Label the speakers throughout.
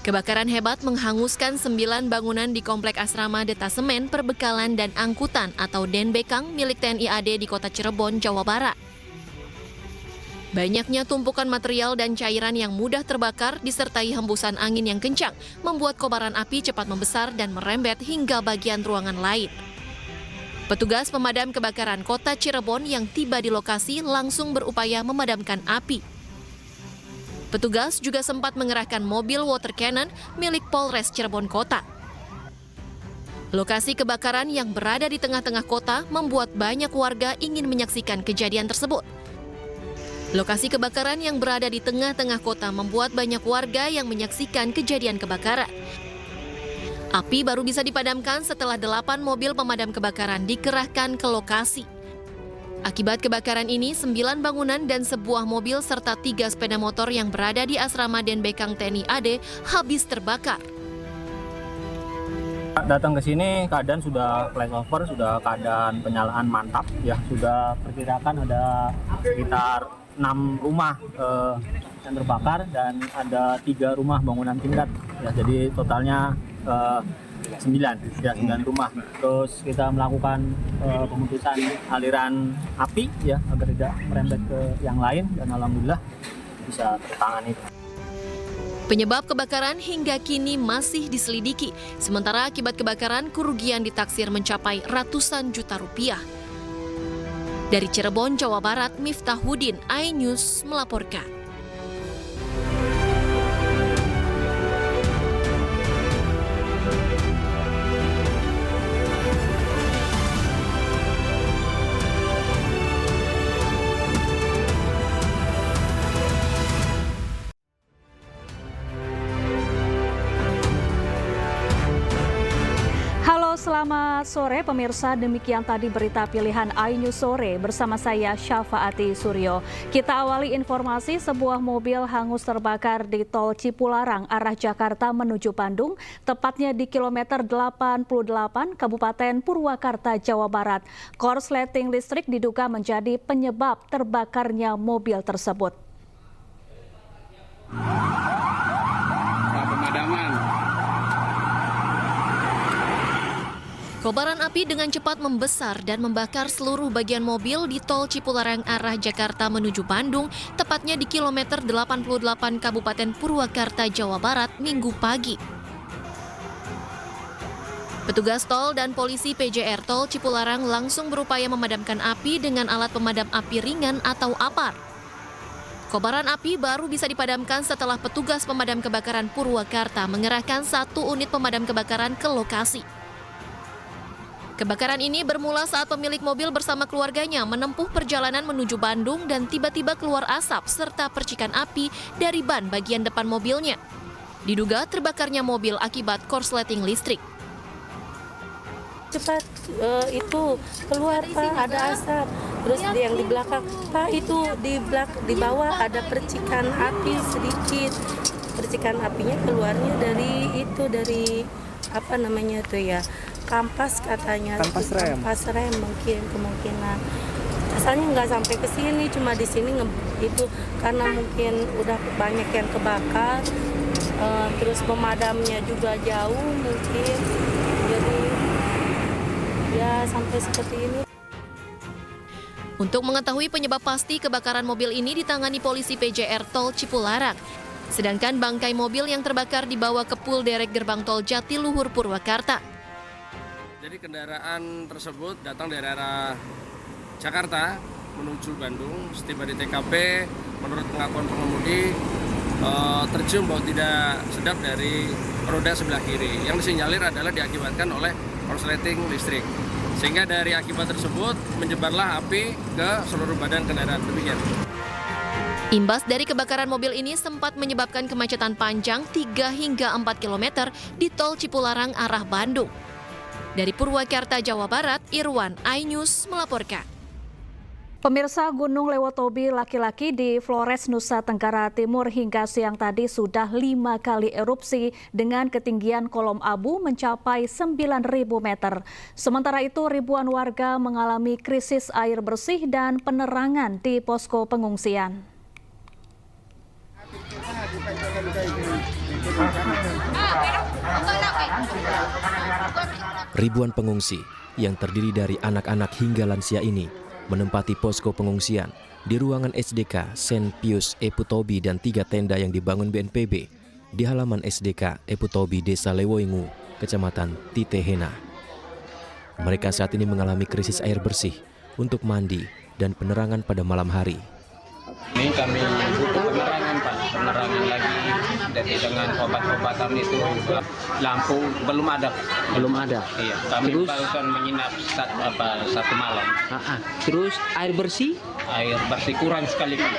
Speaker 1: Kebakaran hebat menghanguskan 9 bangunan di Komplek Asrama Detasemen Perbekalan dan Angkutan atau Denbekang milik TNI AD di Kota Cirebon, Jawa Barat. Banyaknya tumpukan material dan cairan yang mudah terbakar disertai hembusan angin yang kencang membuat kobaran api cepat membesar dan merembet hingga bagian ruangan lain. Petugas pemadam kebakaran Kota Cirebon yang tiba di lokasi langsung berupaya memadamkan api. Petugas juga sempat mengerahkan mobil water cannon milik Polres Cirebon Kota. Lokasi kebakaran yang berada di tengah-tengah kota membuat banyak warga ingin menyaksikan kejadian tersebut. Lokasi kebakaran yang berada di tengah-tengah kota membuat banyak warga yang menyaksikan kejadian kebakaran. Api baru bisa dipadamkan setelah 8 mobil pemadam kebakaran dikerahkan ke lokasi. Akibat kebakaran ini, 9 bangunan dan sebuah mobil serta 3 sepeda motor yang berada di asrama Denbekang TNI AD habis terbakar.
Speaker 2: Datang ke sini keadaan sudah flyover, sudah keadaan penyalaan mantap, ya sudah perkirakan ada sekitar 6 rumah yang terbakar dan ada 3 rumah bangunan tingkat, ya jadi totalnya 9 rumah. Terus kita melakukan pemutusan aliran api ya agar tidak merembet ke yang lain dan alhamdulillah bisa tertangani.
Speaker 1: Penyebab kebakaran hingga kini masih diselidiki. Sementara akibat kebakaran kerugian ditaksir mencapai ratusan juta rupiah. Dari Cirebon, Jawa Barat, Miftahuddin, iNews melaporkan.
Speaker 3: Halo, selamat sore pemirsa. Demikian tadi berita pilihan iNews Sore bersama saya Syafaati Suryo. Kita awali informasi, sebuah mobil hangus terbakar di tol Cipularang arah Jakarta menuju Bandung, tepatnya di kilometer 88 Kabupaten Purwakarta, Jawa Barat. Korsleting listrik diduga menjadi penyebab terbakarnya mobil tersebut.
Speaker 4: Pemadaman.
Speaker 1: Kobaran api dengan cepat membesar dan membakar seluruh bagian mobil di tol Cipularang arah Jakarta menuju Bandung, tepatnya di kilometer 88 Kabupaten Purwakarta, Jawa Barat, Minggu pagi. Petugas tol dan polisi PJR Tol Cipularang langsung berupaya memadamkan api dengan alat pemadam api ringan atau APAR. Kobaran api baru bisa dipadamkan setelah petugas pemadam kebakaran Purwakarta mengerahkan 1 unit pemadam kebakaran ke lokasi. Kebakaran ini bermula saat pemilik mobil bersama keluarganya menempuh perjalanan menuju Bandung dan tiba-tiba keluar asap serta percikan api dari ban bagian depan mobilnya. Diduga terbakarnya mobil akibat korsleting listrik.
Speaker 5: Cepat itu keluar Pak, ada asap. Terus yang di belakang Pak itu di bawah ada percikan api sedikit. Percikan apinya keluarnya dari apa namanya tuh ya? Kampas katanya, kampas rem mungkin kemungkinan. Asalnya nggak sampai ke sini, cuma di sini itu karena mungkin udah banyak yang kebakar, terus pemadamnya juga jauh mungkin, jadi ya sampai seperti ini.
Speaker 1: Untuk mengetahui penyebab pasti kebakaran mobil ini ditangani polisi PJR Tol Cipularang. Sedangkan bangkai mobil yang terbakar dibawa ke Pul Derek Gerbang Tol Jatiluhur Purwakarta.
Speaker 4: Jadi kendaraan tersebut datang dari arah Jakarta menuju Bandung. Setiba di TKP, menurut pengakuan pengemudi, tercium bau tidak sedap dari roda sebelah kiri. Yang disinyalir adalah diakibatkan oleh korsleting listrik. Sehingga dari akibat tersebut menyebarlah api ke seluruh badan kendaraan. Demikian.
Speaker 1: Imbas dari kebakaran mobil ini sempat menyebabkan kemacetan panjang 3 hingga 4 km di tol Cipularang arah Bandung. Dari Purwakarta, Jawa Barat, Irwan, iNews melaporkan.
Speaker 3: Pemirsa, Gunung Lewotobi laki-laki di Flores, Nusa Tenggara Timur hingga siang tadi sudah 5 kali erupsi dengan ketinggian kolom abu mencapai 9.000 meter. Sementara itu ribuan warga mengalami krisis air bersih dan penerangan di posko pengungsian.
Speaker 6: Ribuan pengungsi yang terdiri dari anak-anak hingga lansia ini menempati posko pengungsian di ruangan SDK Saint Pius Eputobi dan 3 tenda yang dibangun BNPB di halaman SDK Eputobi Desa Lewoingu, Kecamatan Titehena. Mereka saat ini mengalami krisis air bersih untuk mandi dan penerangan pada malam hari.
Speaker 7: Ini kami butuh penerangan, Pak. Penerangan lagi, dan dengan obat-obatan itu lampu belum ada.
Speaker 8: Belum ada.
Speaker 7: Iya, kami
Speaker 8: Terus?
Speaker 7: barusan menginap satu malam.
Speaker 8: Terus air bersih?
Speaker 7: Air bersih kurang sekali, Pak.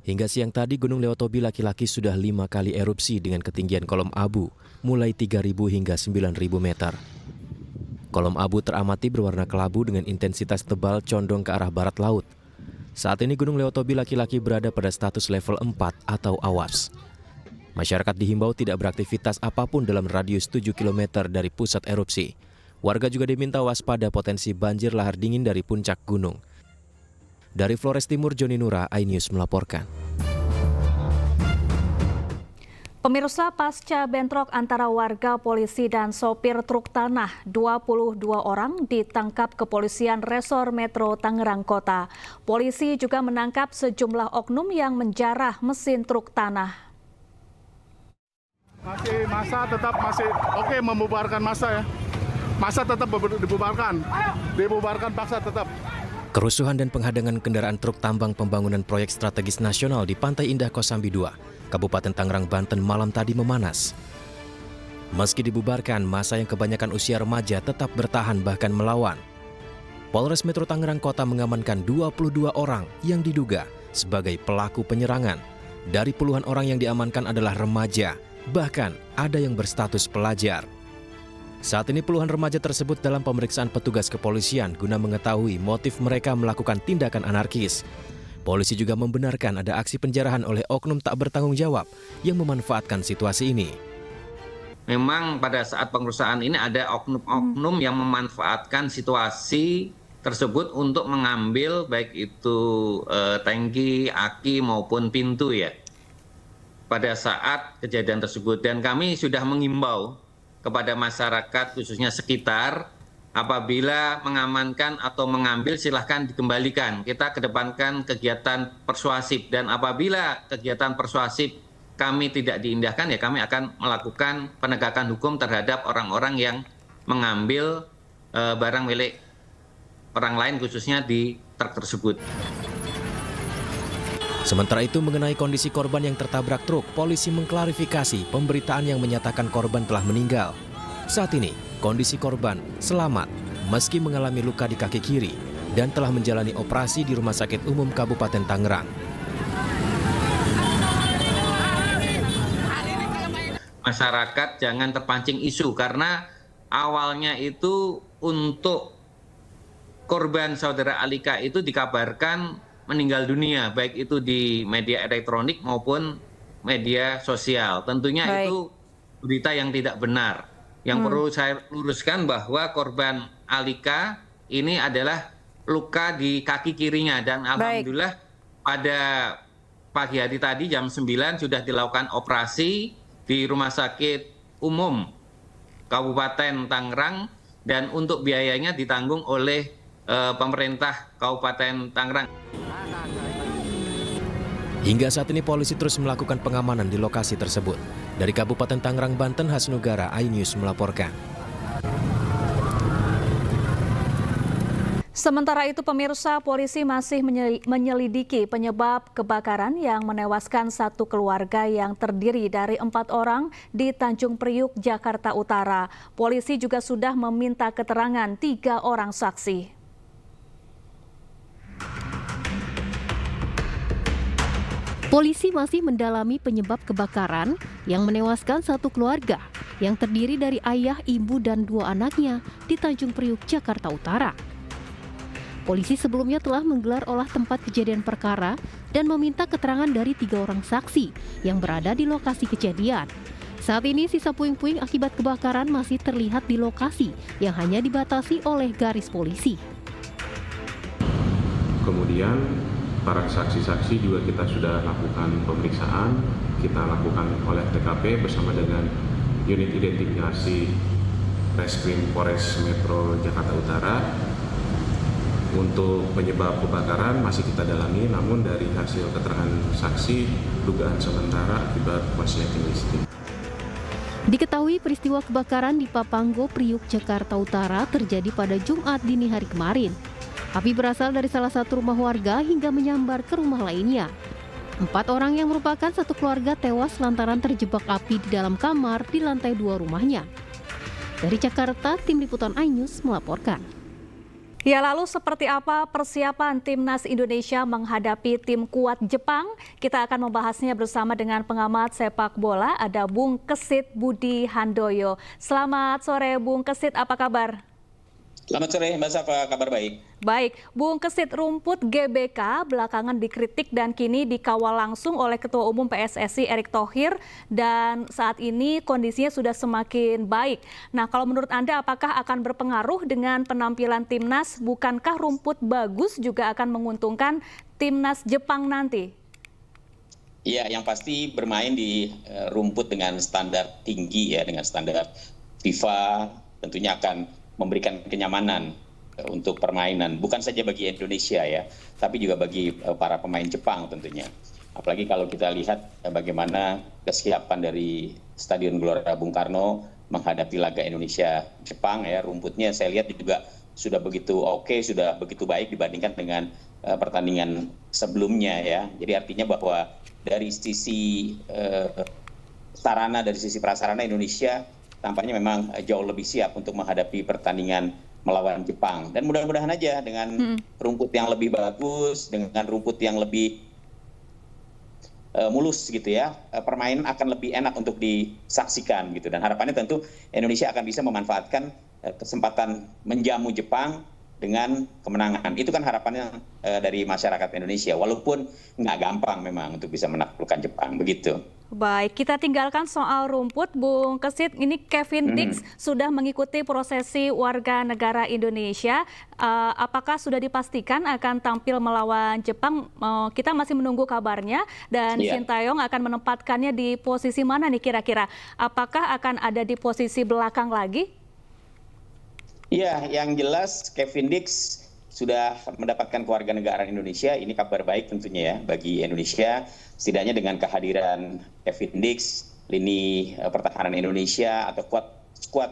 Speaker 6: Hingga siang tadi Gunung Lewotobi laki-laki sudah 5 kali erupsi dengan ketinggian kolom abu mulai 3.000 hingga 9.000 meter. Kolom abu teramati berwarna kelabu dengan intensitas tebal condong ke arah barat laut. Saat ini Gunung Lewotobi laki-laki berada pada status level 4 atau awas. Masyarakat dihimbau tidak beraktivitas apapun dalam radius 7 km dari pusat erupsi. Warga juga diminta waspada potensi banjir lahar dingin dari puncak gunung. Dari Flores Timur, Joni Nura, iNews melaporkan.
Speaker 3: Pemirsa, pasca bentrok antara warga, polisi, dan sopir truk tanah, 22 orang ditangkap kepolisian Resor Metro Tangerang Kota. Polisi juga menangkap sejumlah oknum yang menjarah mesin truk tanah.
Speaker 9: Masa tetap masih oke membubarkan masa ya. Masa tetap dibubarkan paksa tetap.
Speaker 6: Kerusuhan dan penghadangan kendaraan truk tambang pembangunan proyek strategis nasional di Pantai Indah Kosambi 2, Kabupaten Tangerang, Banten malam tadi memanas. Meski dibubarkan, massa yang kebanyakan usia remaja tetap bertahan bahkan melawan. Polres Metro Tangerang Kota mengamankan 22 orang yang diduga sebagai pelaku penyerangan. Dari puluhan orang yang diamankan adalah remaja, bahkan ada yang berstatus pelajar. Saat ini puluhan remaja tersebut dalam pemeriksaan petugas kepolisian guna mengetahui motif mereka melakukan tindakan anarkis. Polisi juga membenarkan ada aksi penjarahan oleh oknum tak bertanggung jawab yang memanfaatkan situasi ini.
Speaker 10: Memang pada saat pengerusakan ini ada oknum-oknum yang memanfaatkan situasi tersebut untuk mengambil baik itu tangki, aki maupun pintu ya. Pada saat kejadian tersebut, dan kami sudah mengimbau kepada masyarakat khususnya sekitar, apabila mengamankan atau mengambil silahkan dikembalikan. Kita kedepankan kegiatan persuasif, dan apabila kegiatan persuasif kami tidak diindahkan ya kami akan melakukan penegakan hukum terhadap orang-orang yang mengambil barang milik orang lain khususnya di truk tersebut.
Speaker 6: Sementara itu mengenai kondisi korban yang tertabrak truk, polisi mengklarifikasi pemberitaan yang menyatakan korban telah meninggal. Saat ini, kondisi korban selamat meski mengalami luka di kaki kiri dan telah menjalani operasi di Rumah Sakit Umum Kabupaten Tangerang.
Speaker 10: Masyarakat jangan terpancing isu karena awalnya itu untuk korban saudara Alika itu dikabarkan meninggal dunia, baik itu di media elektronik maupun media sosial. Tentunya itu berita yang tidak benar. Yang perlu saya luruskan bahwa korban Alika ini adalah luka di kaki kirinya, dan alhamdulillah pada pagi hari tadi jam 9 sudah dilakukan operasi di Rumah Sakit Umum Kabupaten Tangerang, dan untuk biayanya ditanggung oleh pemerintah Kabupaten Tangerang.
Speaker 6: Hingga saat ini polisi terus melakukan pengamanan di lokasi tersebut. Dari Kabupaten Tangerang, Banten, Hasnugara, iNews melaporkan.
Speaker 3: Sementara itu pemirsa, polisi masih menyelidiki penyebab kebakaran yang menewaskan satu keluarga yang terdiri dari 4 orang di Tanjung Priuk, Jakarta Utara. Polisi juga sudah meminta keterangan 3 orang saksi.
Speaker 1: Polisi masih mendalami penyebab kebakaran yang menewaskan satu keluarga yang terdiri dari ayah, ibu, dan 2 anaknya di Tanjung Priuk, Jakarta Utara. Polisi sebelumnya telah menggelar olah tempat kejadian perkara dan meminta keterangan dari 3 orang saksi yang berada di lokasi kejadian. Saat ini sisa puing-puing akibat kebakaran masih terlihat di lokasi yang hanya dibatasi oleh garis polisi.
Speaker 11: Kemudian para saksi-saksi juga kita sudah lakukan pemeriksaan, kita lakukan oleh TKP bersama dengan unit identifikasi Reskrim Polres Metro Jakarta Utara. Untuk penyebab kebakaran masih kita dalami, namun dari hasil keterangan saksi, dugaan sementara akibat korsleting listrik.
Speaker 3: Diketahui peristiwa kebakaran di Papanggo, Priuk, Jakarta Utara terjadi pada Jumat dini hari kemarin. Api berasal dari salah satu rumah warga hingga menyambar ke rumah lainnya. 4 orang yang merupakan satu keluarga tewas lantaran terjebak api di dalam kamar di lantai 2 rumahnya. Dari Jakarta, Tim Liputan iNews melaporkan. Ya, lalu seperti apa persiapan Timnas Indonesia menghadapi tim kuat Jepang? Kita akan membahasnya bersama dengan pengamat sepak bola, ada Bung Kesit Budi Handoyo. Selamat sore Bung Kesit, apa kabar?
Speaker 12: Selamat sore Mbak Safa, kabar baik.
Speaker 3: Baik, Bung Kesit, rumput GBK belakangan dikritik dan kini dikawal langsung oleh Ketua Umum PSSI Erick Thohir dan saat ini kondisinya sudah semakin baik. Nah, kalau menurut Anda apakah akan berpengaruh dengan penampilan Timnas? Bukankah rumput bagus juga akan menguntungkan Timnas Jepang nanti?
Speaker 12: Iya, yang pasti bermain di rumput dengan standar tinggi ya, dengan standar FIFA tentunya akan memberikan kenyamanan untuk permainan, bukan saja bagi Indonesia ya, tapi juga bagi para pemain Jepang tentunya. Apalagi kalau kita lihat bagaimana kesiapan dari Stadion Gelora Bung Karno menghadapi laga Indonesia-Jepang ya, rumputnya saya lihat juga sudah begitu oke, sudah begitu baik dibandingkan dengan pertandingan sebelumnya ya. Jadi artinya bahwa dari sisi sarana, dari sisi prasarana Indonesia tampaknya memang jauh lebih siap untuk menghadapi pertandingan melawan Jepang. Dan mudah-mudahan aja dengan rumput yang lebih bagus, dengan rumput yang lebih mulus gitu ya, permainan akan lebih enak untuk disaksikan gitu. Dan harapannya tentu Indonesia akan bisa memanfaatkan kesempatan menjamu Jepang dengan kemenangan. Itu kan harapannya dari masyarakat Indonesia, walaupun nggak gampang memang untuk bisa menaklukkan Jepang, begitu.
Speaker 3: Baik, kita tinggalkan soal rumput, Bung Kesit. Ini Kevin Dix sudah mengikuti prosesi warga negara Indonesia. Apakah sudah dipastikan akan tampil melawan Jepang? Kita masih menunggu kabarnya. Dan Sintayong akan menempatkannya di posisi mana nih kira-kira? Apakah akan ada di posisi belakang lagi?
Speaker 12: Iya, yang jelas Kevin Dix sudah mendapatkan kewarganegaraan Indonesia. Ini kabar baik tentunya ya bagi Indonesia. Setidaknya dengan kehadiran Kevin Dix, lini pertahanan Indonesia atau skuad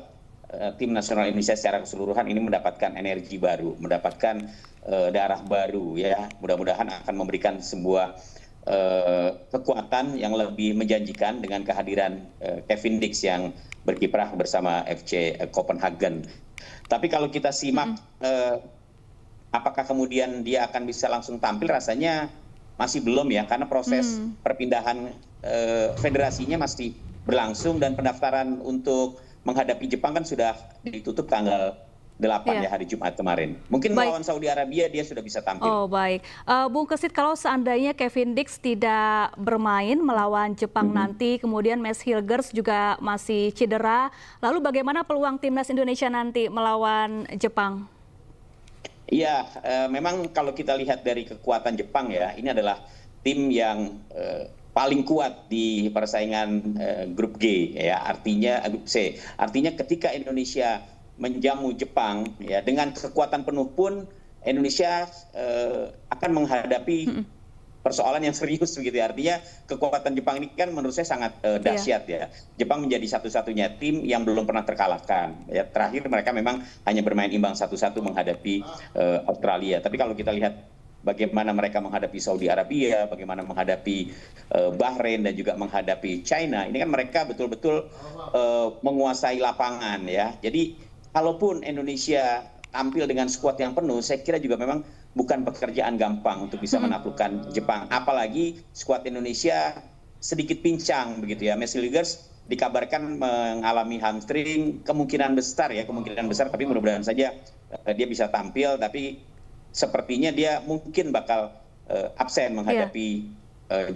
Speaker 12: tim nasional Indonesia secara keseluruhan ini mendapatkan energi baru, mendapatkan darah baru ya. Mudah-mudahan akan memberikan sebuah kekuatan yang lebih menjanjikan dengan kehadiran Kevin Dix yang berkiprah bersama FC Copenhagen. Tapi kalau kita simak apakah kemudian dia akan bisa langsung tampil, rasanya masih belum ya, karena proses perpindahan federasinya masih berlangsung dan pendaftaran untuk menghadapi Jepang kan sudah ditutup tanggal 8 ya, hari Jumat kemarin. Mungkin melawan Saudi Arabia dia sudah bisa tampil.
Speaker 3: Oh baik, Bung Kesit, kalau seandainya Kevin Dix tidak bermain melawan Jepang nanti, kemudian Mads Hilgers juga masih cedera, lalu bagaimana peluang Timnas Indonesia nanti melawan Jepang?
Speaker 12: Iya, memang kalau kita lihat dari kekuatan Jepang ya, ini adalah tim yang paling kuat di persaingan grup G ya, artinya grup C. Artinya ketika Indonesia menjamu Jepang ya, dengan kekuatan penuh pun Indonesia akan menghadapi persoalan yang serius begitu ya. Artinya kekuatan Jepang ini kan menurut saya sangat dahsyat ya. Jepang menjadi satu-satunya tim yang belum pernah terkalahkan ya. Terakhir mereka memang hanya bermain imbang 1-1 menghadapi Australia. Tapi kalau kita lihat bagaimana mereka menghadapi Saudi Arabia, bagaimana menghadapi Bahrain dan juga menghadapi China, ini kan mereka betul-betul menguasai lapangan ya. Jadi kalaupun Indonesia tampil dengan skuad yang penuh, saya kira juga memang bukan pekerjaan gampang untuk bisa menaklukkan Jepang. Apalagi skuad Indonesia sedikit pincang begitu ya. Mads Hilgers dikabarkan mengalami hamstring, kemungkinan besar, tapi mudah-mudahan saja dia bisa tampil, tapi sepertinya dia mungkin bakal absen menghadapi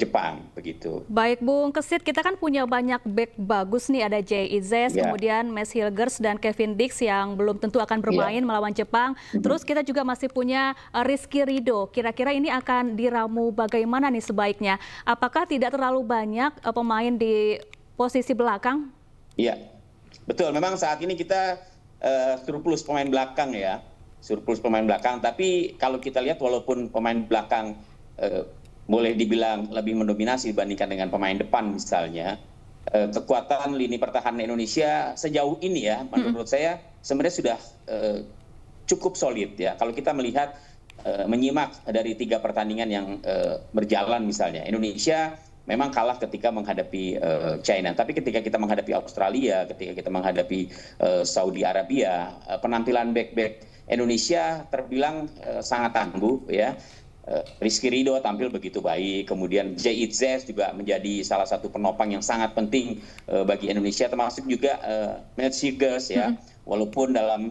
Speaker 12: Jepang begitu.
Speaker 3: Baik Bung Kesit, kita kan punya banyak back bagus nih, ada Jay Izzes, kemudian Mads Hilgers dan Kevin Dix yang belum tentu akan bermain melawan Jepang. Terus kita juga masih punya Rizky Ridho. Kira-kira ini akan diramu bagaimana nih sebaiknya? Apakah tidak terlalu banyak pemain di posisi belakang?
Speaker 12: Iya, betul. Memang saat ini kita surplus pemain belakang ya, surplus pemain belakang. Tapi kalau kita lihat walaupun pemain belakang boleh dibilang lebih mendominasi dibandingkan dengan pemain depan misalnya, kekuatan lini pertahanan Indonesia sejauh ini ya, menurut saya sebenarnya sudah cukup solid ya. Kalau kita melihat menyimak dari 3 pertandingan yang berjalan misalnya, Indonesia memang kalah ketika menghadapi China, tapi ketika kita menghadapi Australia, ketika kita menghadapi Saudi Arabia, penampilan back Indonesia terbilang sangat tangguh ya. Rizky Ridho tampil begitu baik, kemudian Jay Itzes juga menjadi salah satu penopang yang sangat penting bagi Indonesia, termasuk juga Matt Hughes ya. Walaupun dalam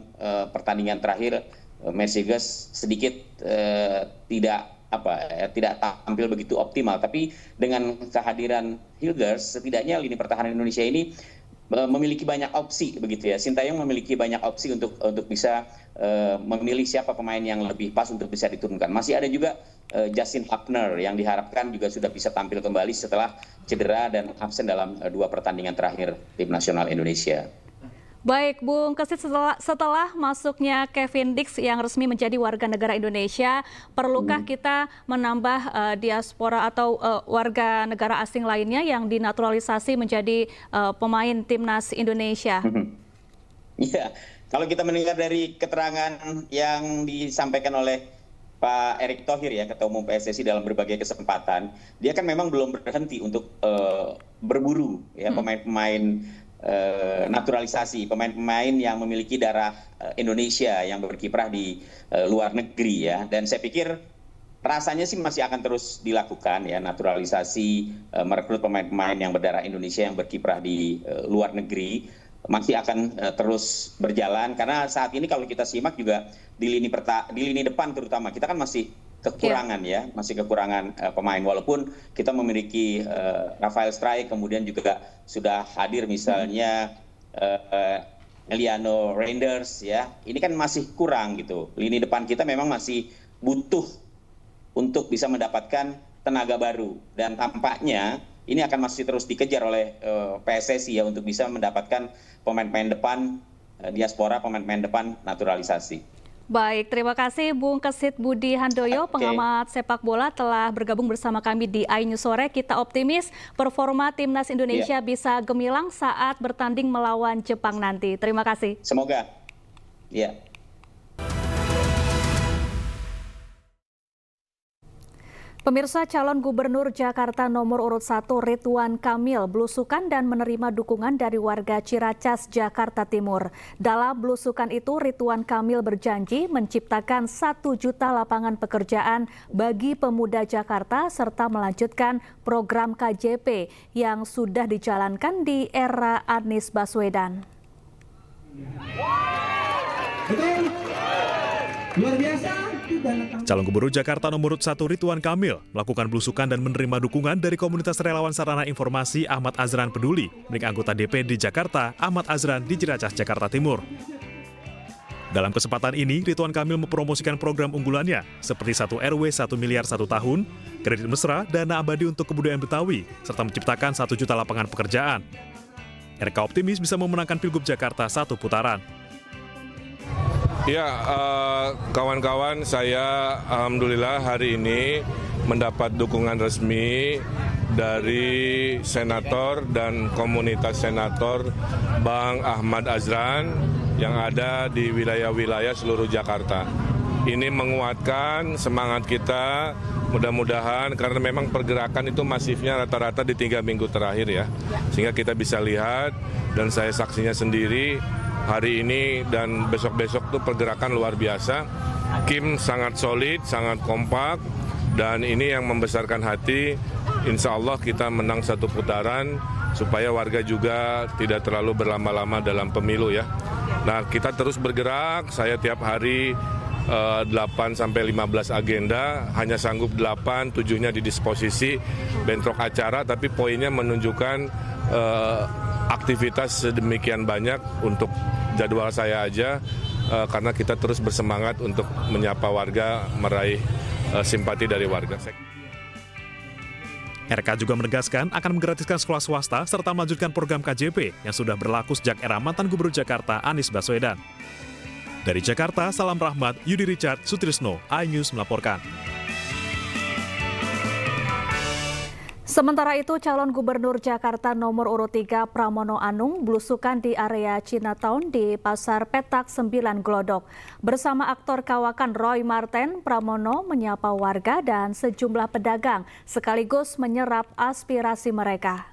Speaker 12: pertandingan terakhir Matt Hughes sedikit tidak tampil begitu optimal, tapi dengan kehadiran Hughes setidaknya lini pertahanan Indonesia ini memiliki banyak opsi begitu ya. Sintayong memiliki banyak opsi untuk bisa memilih siapa pemain yang lebih pas untuk bisa diturunkan. Masih ada juga Justin Hapner yang diharapkan juga sudah bisa tampil kembali setelah cedera dan absen dalam 2 pertandingan terakhir tim nasional Indonesia.
Speaker 3: Baik, Bung Kesit, setelah masuknya Kevin Dix yang resmi menjadi warga negara Indonesia, perlukah kita menambah diaspora atau warga negara asing lainnya yang dinaturalisasi menjadi pemain timnas Indonesia?
Speaker 12: Iya, kalau kita mendengar dari keterangan yang disampaikan oleh Pak Erick Thohir ya, Ketua Umum PSSI dalam berbagai kesempatan, dia kan memang belum berhenti untuk berburu ya pemain-pemain naturalisasi, pemain-pemain yang memiliki darah Indonesia yang berkiprah di luar negeri ya. Dan saya pikir rasanya sih masih akan terus dilakukan ya, naturalisasi, merekrut pemain-pemain yang berdarah Indonesia yang berkiprah di luar negeri masih akan terus berjalan, karena saat ini kalau kita simak juga di lini depan terutama kita kan masih kekurangan ya, masih kekurangan pemain, walaupun kita memiliki Rafael Struijk, kemudian juga sudah hadir misalnya Eliano Reinders ya. Ini kan masih kurang gitu. Lini depan kita memang masih butuh untuk bisa mendapatkan tenaga baru, dan tampaknya ini akan masih terus dikejar oleh PSSI ya untuk bisa mendapatkan pemain-pemain depan diaspora, pemain-pemain depan naturalisasi.
Speaker 3: Baik, terima kasih Bung Kesit Budi Handoyo, pengamat sepak bola, telah bergabung bersama kami di iNews Sore. Kita optimis performa timnas Indonesia bisa gemilang saat bertanding melawan Jepang nanti. Terima kasih.
Speaker 12: Semoga. Ya.
Speaker 3: Pemirsa, calon gubernur Jakarta nomor urut 1 Ridwan Kamil belusukan dan menerima dukungan dari warga Ciracas, Jakarta Timur. Dalam belusukan itu, Ridwan Kamil berjanji menciptakan 1 juta lapangan pekerjaan bagi pemuda Jakarta serta melanjutkan program KJP yang sudah dijalankan di era Anies Baswedan.
Speaker 13: Betul? Luar biasa.
Speaker 14: Calon Gubernur Jakarta nomor urut 1 Ridwan Kamil melakukan belusukan dan menerima dukungan dari komunitas relawan sarana informasi Ahmad Azran Peduli milik anggota DPD Jakarta Ahmad Azran di Ciracas, Jakarta Timur. Dalam kesempatan ini, Ridwan Kamil mempromosikan program unggulannya seperti 1 RW 1 miliar 1 tahun, kredit mesra, dana abadi untuk kebudayaan Betawi, serta menciptakan 1 juta lapangan pekerjaan. RK optimis bisa memenangkan Pilgub Jakarta 1 putaran.
Speaker 15: Ya, kawan-kawan, saya alhamdulillah hari ini mendapat dukungan resmi dari senator dan komunitas senator Bang Ahmad Azran yang ada di wilayah-wilayah seluruh Jakarta. Ini menguatkan semangat kita, mudah-mudahan karena memang pergerakan itu masifnya rata-rata di 3 minggu terakhir ya. Sehingga kita bisa lihat dan saya saksinya sendiri, hari ini dan besok-besok tuh pergerakan luar biasa. Kim sangat solid, sangat kompak, dan ini yang membesarkan hati. Insya Allah kita menang 1 putaran supaya warga juga tidak terlalu berlama-lama dalam pemilu ya. Nah, kita terus bergerak. Saya tiap hari 8-15 agenda, hanya sanggup 8, 7-nya di disposisi bentrok acara, tapi poinnya menunjukkan aktivitas sedemikian banyak untuk jadwal saya aja, karena kita terus bersemangat untuk menyapa warga, meraih simpati dari warga.
Speaker 14: RK juga menegaskan akan menggratiskan sekolah swasta serta melanjutkan program KJP yang sudah berlaku sejak era mantan Gubernur Jakarta Anies Baswedan. Dari Jakarta, Salam Rahmat, Yudi Richard Sutrisno, iNews melaporkan.
Speaker 3: Sementara itu, calon gubernur Jakarta nomor urut 3 Pramono Anung belusukan di area Chinatown di Pasar Petak 9 Glodok. Bersama aktor kawakan Roy Marten, Pramono menyapa warga dan sejumlah pedagang sekaligus menyerap aspirasi mereka.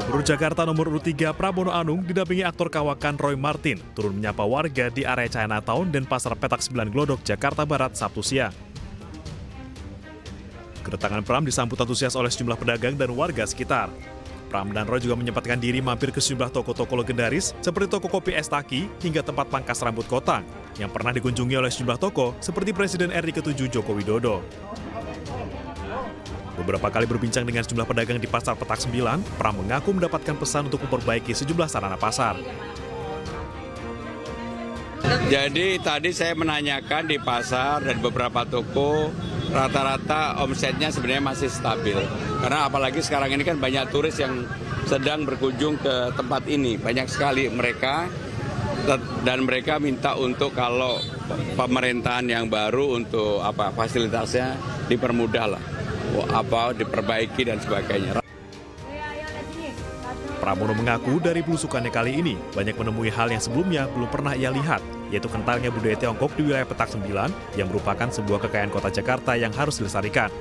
Speaker 14: Gubernur Jakarta nomor urut 3 Pramono Anung didampingi aktor kawakan Roy Marten turun menyapa warga di area Chinatown dan Pasar Petak 9 Glodok, Jakarta Barat, Sabtu siang. Kedatangan Pram disambut antusias oleh sejumlah pedagang dan warga sekitar. Pram dan Roy juga menyempatkan diri mampir ke sejumlah toko-toko legendaris seperti toko kopi Estaki hingga tempat pangkas rambut kotang yang pernah dikunjungi oleh sejumlah toko seperti Presiden RI ke-7 Joko Widodo. Beberapa kali berbincang dengan sejumlah pedagang di Pasar Petak 9, Pram mengaku mendapatkan pesan untuk memperbaiki sejumlah sarana pasar.
Speaker 16: Jadi tadi saya menanyakan di pasar dan beberapa toko, rata-rata omsetnya sebenarnya masih stabil. Karena apalagi sekarang ini kan banyak turis yang sedang berkunjung ke tempat ini. Banyak sekali mereka dan mereka minta untuk kalau pemerintahan yang baru untuk fasilitasnya dipermudah lah. Diperbaiki dan sebagainya.
Speaker 14: Pramono mengaku dari belusukannya kali ini banyak menemui hal yang sebelumnya belum pernah ia lihat, yaitu kentalnya budaya Tiongkok di wilayah Petak 9 yang merupakan sebuah kekayaan kota Jakarta yang harus dilestarikan.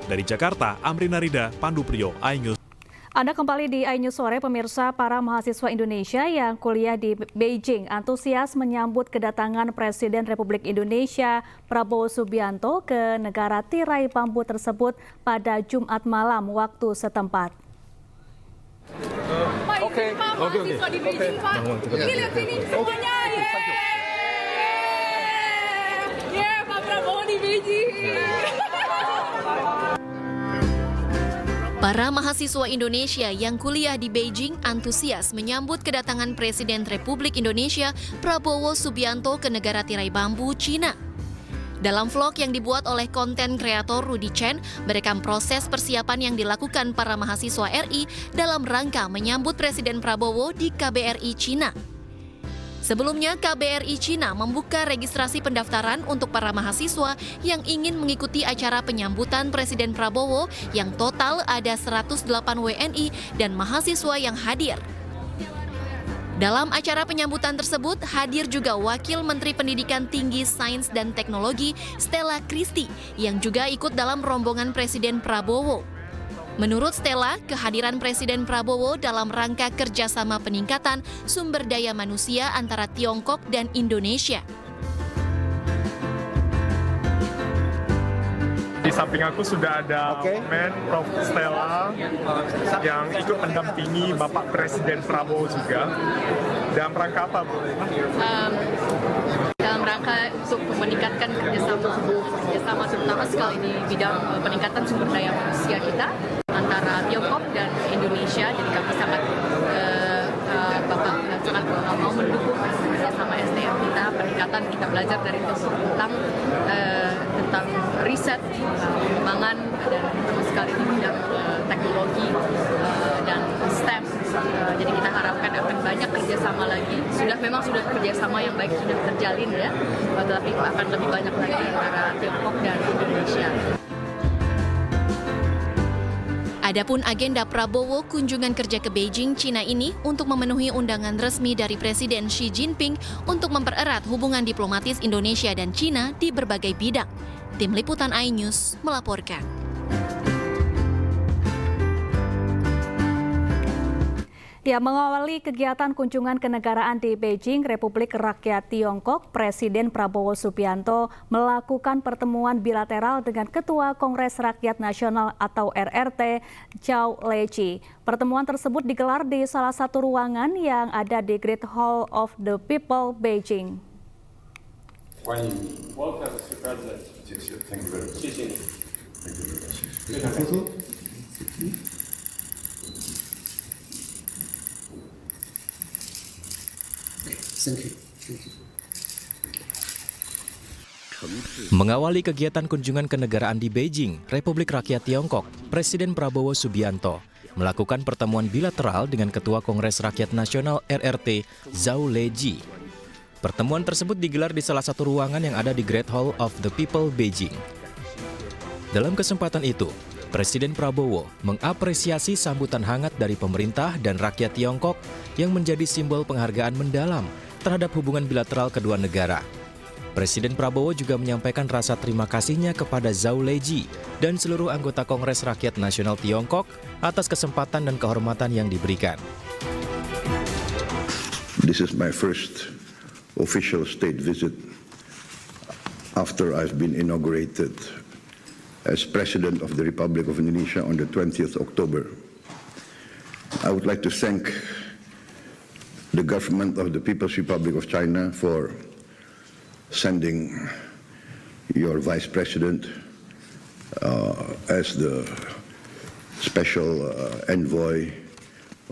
Speaker 14: Dari Jakarta, Amrina Rida, Pandu Priyo, iNews.
Speaker 3: Anda kembali di iNews Sore, pemirsa. Para mahasiswa Indonesia yang kuliah di Beijing antusias menyambut kedatangan Presiden Republik Indonesia Prabowo Subianto ke negara tirai bambu tersebut pada Jumat malam waktu setempat.
Speaker 17: Oke. Mahasiswa di Beijing, Pak. Ini lihat sini semuanya. Pak Prabowo di Beijing.
Speaker 1: Para mahasiswa Indonesia yang kuliah di Beijing antusias menyambut kedatangan Presiden Republik Indonesia Prabowo Subianto ke negara tirai bambu, Cina. Dalam vlog yang dibuat oleh konten kreator Rudy Chen, merekam proses persiapan yang dilakukan para mahasiswa RI dalam rangka menyambut Presiden Prabowo di KBRI Cina. Sebelumnya, KBRI Cina membuka registrasi pendaftaran untuk para mahasiswa yang ingin mengikuti acara penyambutan Presiden Prabowo yang total ada 108 WNI dan mahasiswa yang hadir. Dalam acara penyambutan tersebut, hadir juga Wakil Menteri Pendidikan Tinggi, Sains dan Teknologi Stella Christy yang juga ikut dalam rombongan Presiden Prabowo. Menurut Stella, kehadiran Presiden Prabowo dalam rangka kerjasama peningkatan sumber daya manusia antara Tiongkok dan Indonesia.
Speaker 18: Di samping aku sudah ada Prof. Stella yang ikut mendampingi Bapak Presiden Prabowo juga. Dalam rangka apa, Bu?
Speaker 19: Dalam rangka untuk meningkatkan kerjasama terutama sekali di bidang peningkatan sumber daya manusia kita antara Tiongkok dan Indonesia. Jadi kami sangat mau mendukung kerjasama SDM kita, peningkatan kita belajar dari Tiongkok tentang riset, pengembangan dan terutama sekali di bidang teknologi dan STEM. Jadi kita harapkan akan banyak kerjasama lagi. Memang sudah kerjasama yang baik sudah terjalin ya, tetapi akan lebih banyak lagi antara Tiongkok dan Indonesia.
Speaker 1: Adapun agenda Prabowo kunjungan kerja ke Beijing, Cina ini untuk memenuhi undangan resmi dari Presiden Xi Jinping untuk mempererat hubungan diplomatis Indonesia dan Cina di berbagai bidang. Tim Liputan iNews melaporkan.
Speaker 3: Ya, mengawali kegiatan kunjungan kenegaraan di Beijing, Republik Rakyat Tiongkok, Presiden Prabowo Subianto melakukan pertemuan bilateral dengan Ketua Kongres Rakyat Nasional atau RRT, Zhao Leji. Pertemuan tersebut digelar di salah satu ruangan yang ada di Great Hall of the People, Beijing.
Speaker 20: Welcome, Mr. President. Thank you very much.
Speaker 21: Thank you.
Speaker 6: Mengawali kegiatan kunjungan kenegaraan di Beijing, Republik Rakyat Tiongkok, Presiden Prabowo Subianto melakukan pertemuan bilateral dengan Ketua Kongres Rakyat Nasional RRT, Zhao Leji. Pertemuan tersebut digelar di salah satu ruangan yang ada di Great Hall of the People, Beijing. Dalam kesempatan itu, Presiden Prabowo mengapresiasi sambutan hangat dari pemerintah dan rakyat Tiongkok yang menjadi simbol penghargaan mendalam terhadap hubungan bilateral kedua negara. Presiden Prabowo juga menyampaikan rasa terima kasihnya kepada Zhao Leji dan seluruh anggota Kongres Rakyat Nasional Tiongkok atas kesempatan dan kehormatan yang diberikan.
Speaker 20: This is my first official state visit after I've been inaugurated as President of the Republic of Indonesia on the 20th October. I would like to thank the government of the People's Republic of China for sending your Vice President as the special envoy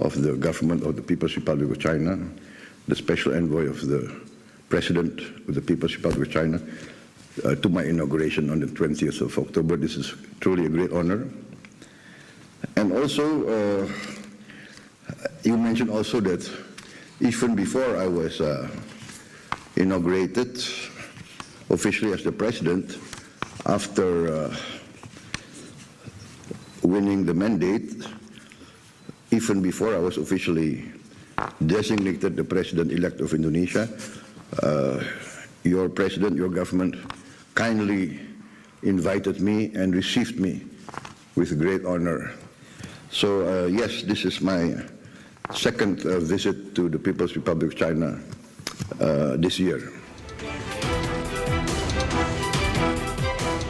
Speaker 20: of the government of the People's Republic of China, the special envoy of the President of the People's Republic of China, to my inauguration on the 20th of October. This is truly a great honor. And also, you mentioned also that even before I was inaugurated officially as the President, after winning the mandate, even before I was officially designated the President-elect of Indonesia, your President, your government, kindly invited me and received me with great honor. So yes, this is my second visit to the People's Republic of China this year.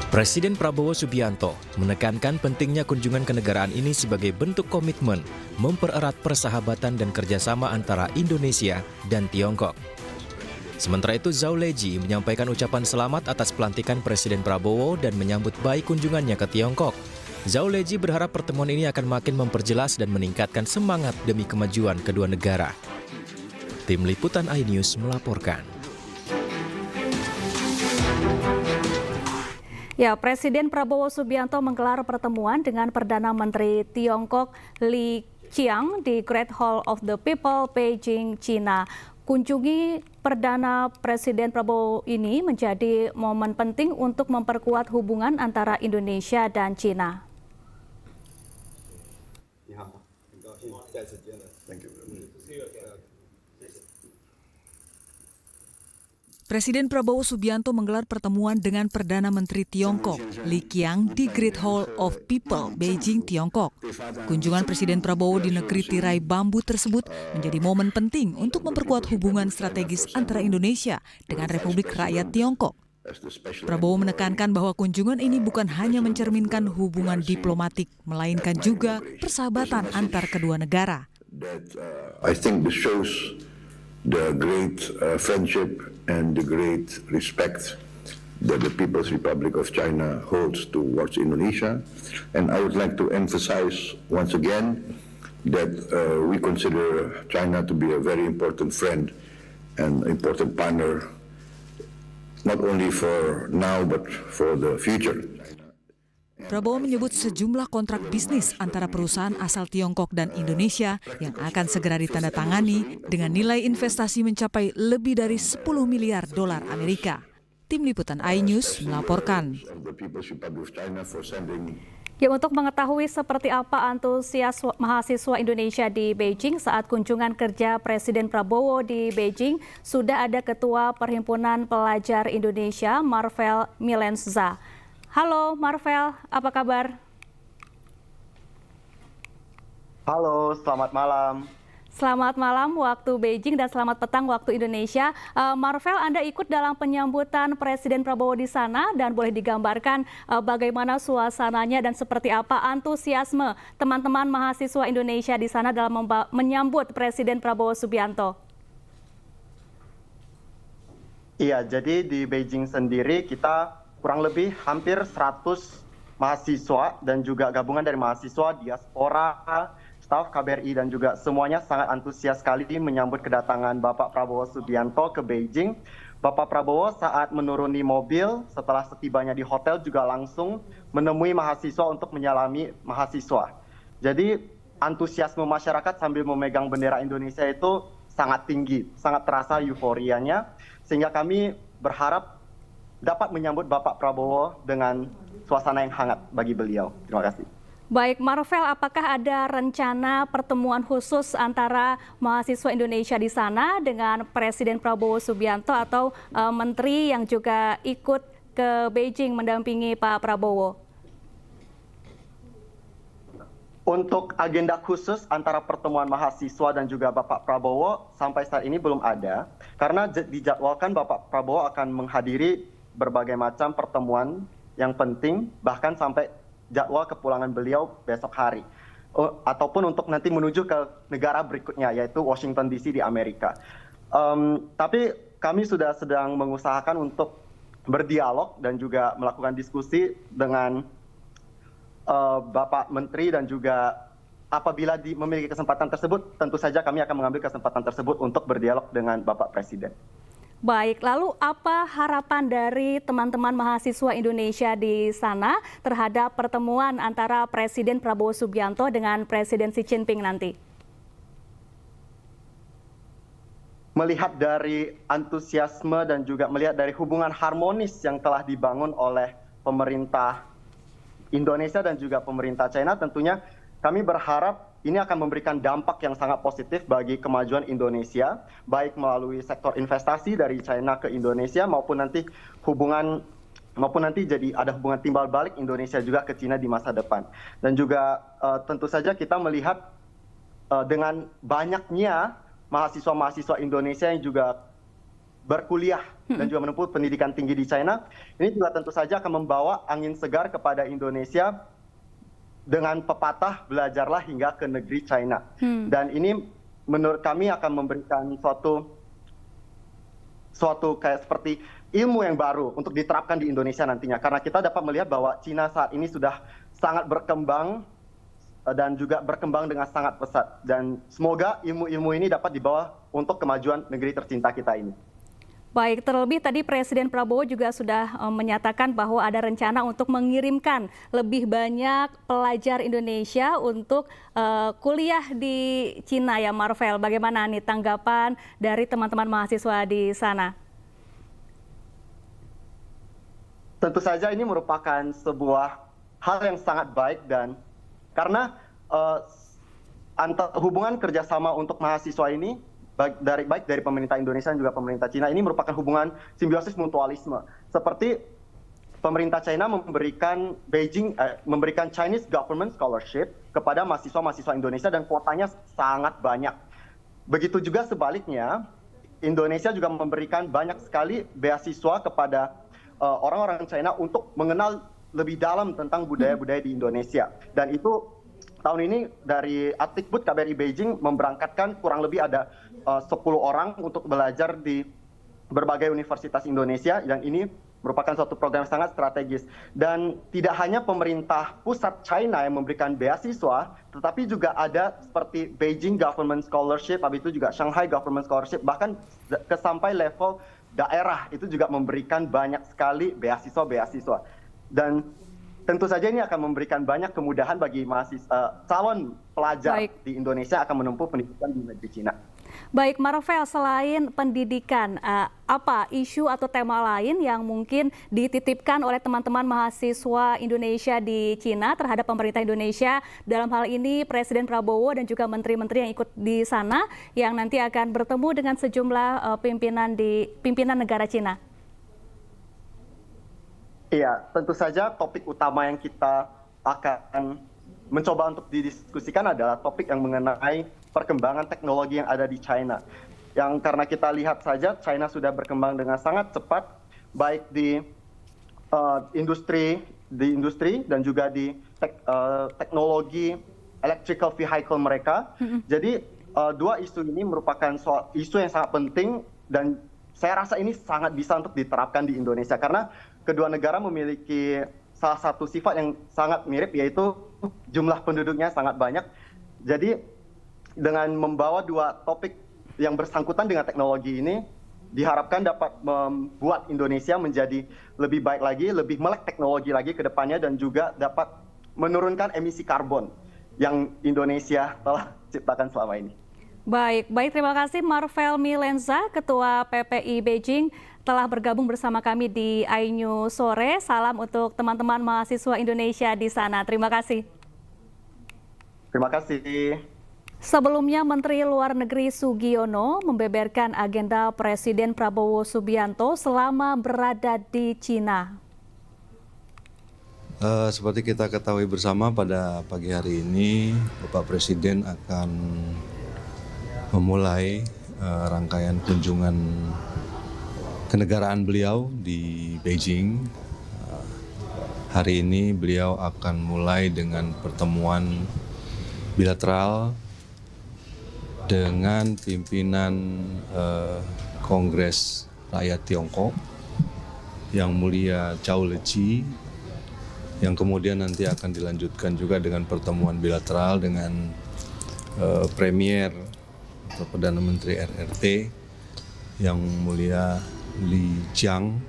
Speaker 6: Presiden Prabowo Subianto menekankan pentingnya kunjungan kenegaraan ini sebagai bentuk komitmen mempererat persahabatan dan kerjasama antara Indonesia dan Tiongkok. Sementara itu, Zhao Leji menyampaikan ucapan selamat atas pelantikan Presiden Prabowo dan menyambut baik kunjungannya ke Tiongkok. Zhao Leji berharap pertemuan ini akan makin memperjelas dan meningkatkan semangat demi kemajuan kedua negara. Tim Liputan iNews melaporkan.
Speaker 3: Ya, Presiden Prabowo Subianto menggelar pertemuan dengan Perdana Menteri Tiongkok Li Qiang di Great Hall of the People, Beijing, China. Kunjungi Perdana Presiden Prabowo ini menjadi momen penting untuk memperkuat hubungan antara Indonesia dan China.
Speaker 21: Presiden Prabowo Subianto menggelar pertemuan dengan Perdana Menteri Tiongkok, Li Qiang, di Great Hall of People, Beijing, Tiongkok. Kunjungan Presiden Prabowo di negeri tirai bambu tersebut menjadi momen penting untuk memperkuat hubungan strategis antara Indonesia dengan Republik Rakyat Tiongkok. Prabowo menekankan bahwa kunjungan ini bukan hanya mencerminkan hubungan diplomatik, melainkan juga persahabatan antar kedua negara.
Speaker 20: I think this shows the great friendship and the great respect that the People's Republic of China holds towards Indonesia. And I would like to emphasize once again that we consider China to be a very important friend and important partner, not only for now but for the future.
Speaker 21: Prabowo menyebut sejumlah kontrak bisnis antara perusahaan asal Tiongkok dan Indonesia yang akan segera ditandatangani dengan nilai investasi mencapai lebih dari 10 miliar dolar Amerika. Tim Liputan iNews melaporkan.
Speaker 3: Ya, untuk mengetahui seperti apa antusias mahasiswa Indonesia di Beijing saat kunjungan kerja Presiden Prabowo di Beijing, sudah ada Ketua Perhimpunan Pelajar Indonesia, Marvel Milenza. Halo Marvel, apa kabar?
Speaker 22: Halo, selamat malam.
Speaker 3: Selamat malam waktu Beijing dan selamat petang waktu Indonesia. Marvel, Anda ikut dalam penyambutan Presiden Prabowo di sana dan boleh digambarkan bagaimana suasananya dan seperti apa antusiasme teman-teman mahasiswa Indonesia di sana dalam menyambut Presiden Prabowo Subianto?
Speaker 22: Iya, jadi di Beijing sendiri kita kurang lebih hampir 100 mahasiswa dan juga gabungan dari mahasiswa, diaspora, staf KBRI dan juga semuanya sangat antusias sekali menyambut kedatangan Bapak Prabowo Subianto ke Beijing. Bapak Prabowo saat menuruni mobil setelah setibanya di hotel juga langsung menemui mahasiswa untuk menyalami mahasiswa. Jadi antusiasme masyarakat sambil memegang bendera Indonesia itu sangat tinggi, sangat terasa euforianya, sehingga kami berharap dapat menyambut Bapak Prabowo dengan suasana yang hangat bagi beliau. Terima kasih.
Speaker 3: Baik, Marvel, apakah ada rencana pertemuan khusus antara mahasiswa Indonesia di sana dengan Presiden Prabowo Subianto atau menteri yang juga ikut ke Beijing mendampingi Pak Prabowo?
Speaker 22: Untuk agenda khusus antara pertemuan mahasiswa dan juga Bapak Prabowo sampai saat ini belum ada, karena dijadwalkan Bapak Prabowo akan menghadiri berbagai macam pertemuan yang penting, bahkan sampai jadwal kepulangan beliau besok hari. Ataupun untuk nanti menuju ke negara berikutnya, yaitu Washington DC di Amerika. Tapi kami sudah sedang mengusahakan untuk berdialog dan juga melakukan diskusi dengan Bapak Menteri, dan juga apabila memiliki kesempatan tersebut, tentu saja kami akan mengambil kesempatan tersebut untuk berdialog dengan Bapak Presiden.
Speaker 3: Baik, lalu apa harapan dari teman-teman mahasiswa Indonesia di sana terhadap pertemuan antara Presiden Prabowo Subianto dengan Presiden Xi Jinping nanti?
Speaker 22: Melihat dari antusiasme dan juga melihat dari hubungan harmonis yang telah dibangun oleh pemerintah Indonesia dan juga pemerintah China, tentunya kami berharap ini akan memberikan dampak yang sangat positif bagi kemajuan Indonesia, baik melalui sektor investasi dari China ke Indonesia maupun nanti jadi ada hubungan timbal balik Indonesia juga ke China di masa depan. Dan juga tentu saja kita melihat dengan banyaknya mahasiswa-mahasiswa Indonesia yang juga berkuliah dan juga menempuh pendidikan tinggi di China, ini juga tentu saja akan membawa angin segar kepada Indonesia dengan pepatah belajarlah hingga ke negeri China. Dan ini menurut kami akan memberikan suatu kayak seperti ilmu yang baru untuk diterapkan di Indonesia nantinya. Karena kita dapat melihat bahwa China saat ini sudah sangat berkembang dan juga berkembang dengan sangat pesat. Dan semoga ilmu-ilmu ini dapat dibawa untuk kemajuan negeri tercinta kita ini.
Speaker 3: Baik, terlebih tadi Presiden Prabowo juga sudah menyatakan bahwa ada rencana untuk mengirimkan lebih banyak pelajar Indonesia untuk kuliah di Cina ya, Marvel. Bagaimana nih tanggapan dari teman-teman mahasiswa di sana?
Speaker 22: Tentu saja ini merupakan sebuah hal yang sangat baik, dan karena hubungan kerjasama untuk mahasiswa ini baik dari pemerintah Indonesia dan juga pemerintah China ini merupakan hubungan simbiosis mutualisme. Seperti pemerintah China memberikan Chinese Government Scholarship kepada mahasiswa-mahasiswa Indonesia dan kuotanya sangat banyak. Begitu juga sebaliknya, Indonesia juga memberikan banyak sekali beasiswa kepada orang-orang China untuk mengenal lebih dalam tentang budaya-budaya di Indonesia. Dan itu tahun ini dari Adlikbud KBRI Beijing memberangkatkan kurang lebih ada 10 orang untuk belajar di berbagai universitas Indonesia, dan ini merupakan suatu program sangat strategis. Dan tidak hanya pemerintah pusat China yang memberikan beasiswa, tetapi juga ada seperti Beijing Government Scholarship, habis itu juga Shanghai Government Scholarship, bahkan sampai level daerah itu juga memberikan banyak sekali beasiswa-beasiswa. Dan tentu saja ini akan memberikan banyak kemudahan bagi calon pelajar di Indonesia akan menempuh pendidikan di negeri Cina.
Speaker 3: Baik, Marvel, selain pendidikan, apa isu atau tema lain yang mungkin dititipkan oleh teman-teman mahasiswa Indonesia di Cina terhadap pemerintah Indonesia, dalam hal ini Presiden Prabowo dan juga menteri-menteri yang ikut di sana yang nanti akan bertemu dengan sejumlah pimpinan negara Cina?
Speaker 22: Iya, tentu saja topik utama yang kita akan mencoba untuk didiskusikan adalah topik yang mengenai perkembangan teknologi yang ada di China. Yang karena kita lihat saja China sudah berkembang dengan sangat cepat, baik di industri dan juga di teknologi electrical vehicle mereka. Jadi dua isu ini merupakan isu yang sangat penting, dan saya rasa ini sangat bisa untuk diterapkan di Indonesia karena kedua negara memiliki salah satu sifat yang sangat mirip, yaitu jumlah penduduknya sangat banyak. Jadi dengan membawa dua topik yang bersangkutan dengan teknologi ini, diharapkan dapat membuat Indonesia menjadi lebih baik lagi, lebih melek teknologi lagi ke depannya, dan juga dapat menurunkan emisi karbon yang Indonesia telah ciptakan selama ini.
Speaker 3: Baik, terima kasih Marvel Milenza, Ketua PPI Beijing, telah bergabung bersama kami di iNews Sore. Salam untuk teman-teman mahasiswa Indonesia di sana. Terima kasih.
Speaker 22: Terima kasih.
Speaker 3: Sebelumnya, Menteri Luar Negeri Sugiono membeberkan agenda Presiden Prabowo Subianto selama berada di Cina.
Speaker 2: Seperti kita ketahui bersama, pada pagi hari ini Bapak Presiden akan memulai rangkaian kunjungan kenegaraan beliau di Beijing. Hari ini beliau akan mulai dengan pertemuan bilateral dengan pimpinan Kongres Rakyat Tiongkok, Yang Mulia Zhao Leji, yang kemudian nanti akan dilanjutkan juga dengan pertemuan bilateral dengan Premier atau Perdana Menteri RRT, Yang Mulia Li Qiang.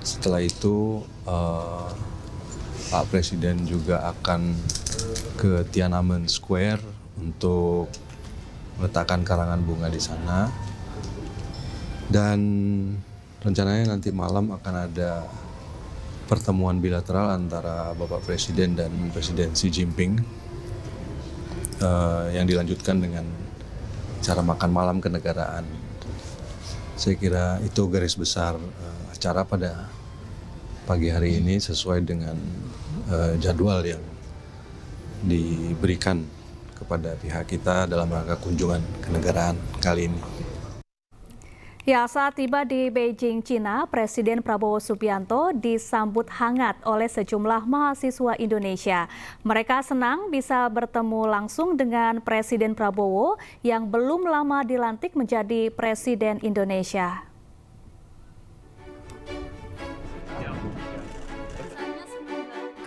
Speaker 2: Setelah itu Pak Presiden juga akan ke Tiananmen Square untuk meletakkan karangan bunga di sana, dan rencananya nanti malam akan ada pertemuan bilateral antara Bapak Presiden dan Presiden Xi Jinping yang dilanjutkan dengan cara makan malam kenegaraan. Saya kira itu garis besar acara pada pagi hari ini sesuai dengan jadwal yang diberikan kepada pihak kita dalam rangka kunjungan kenegaraan kali ini.
Speaker 3: Ya, saat tiba di Beijing, Cina, Presiden Prabowo Subianto disambut hangat oleh sejumlah mahasiswa Indonesia. Mereka senang bisa bertemu langsung dengan Presiden Prabowo yang belum lama dilantik menjadi Presiden Indonesia.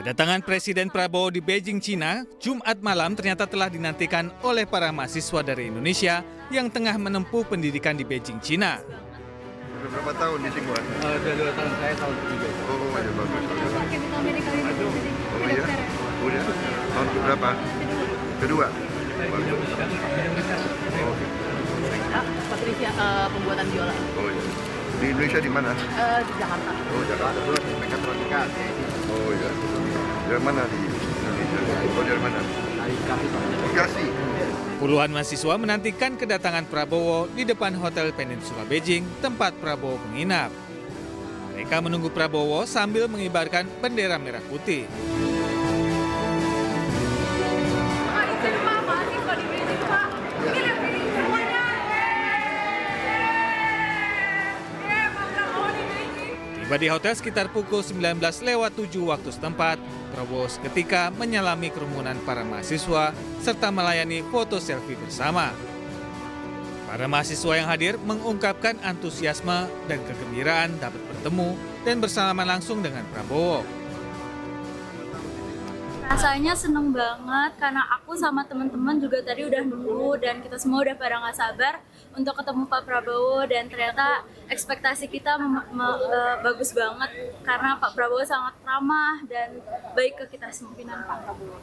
Speaker 5: Kedatangan Presiden Prabowo di Beijing, Cina, Jumat malam ternyata telah dinantikan oleh para mahasiswa dari Indonesia yang tengah menempuh pendidikan di Beijing, Cina.
Speaker 23: Sudah berapa tahun di Singapura?
Speaker 24: Sudah 2 tahun, saya tahun ketiga.
Speaker 23: Oh, ya bagus. Oh iya? Udah? Tahun berapa? Kedua?
Speaker 19: Patricia, pembuatan biola.
Speaker 23: Oh iya. Di Indonesia di mana?
Speaker 19: Di Jakarta.
Speaker 23: Oh, Jakarta. Mekatronika. Oh iya. Dari mana di Indonesia? Oh, dari mana? Bekasi.
Speaker 5: Puluhan mahasiswa menantikan kedatangan Prabowo di depan Hotel Peninsula Beijing, tempat Prabowo menginap. Mereka menunggu Prabowo sambil mengibarkan bendera merah putih. Tiba di hotel sekitar pukul 19:07 waktu setempat, Prabowo seketika menyalami kerumunan para mahasiswa serta melayani foto selfie bersama. Para mahasiswa yang hadir mengungkapkan antusiasme dan kegembiraan dapat bertemu dan bersalaman langsung dengan Prabowo.
Speaker 25: Rasanya seneng banget karena aku sama teman-teman juga tadi udah nunggu dan kita semua udah pada nggak sabar untuk ketemu Pak Prabowo, dan ternyata ekspektasi kita bagus banget karena Pak Prabowo sangat ramah dan baik ke kita semua.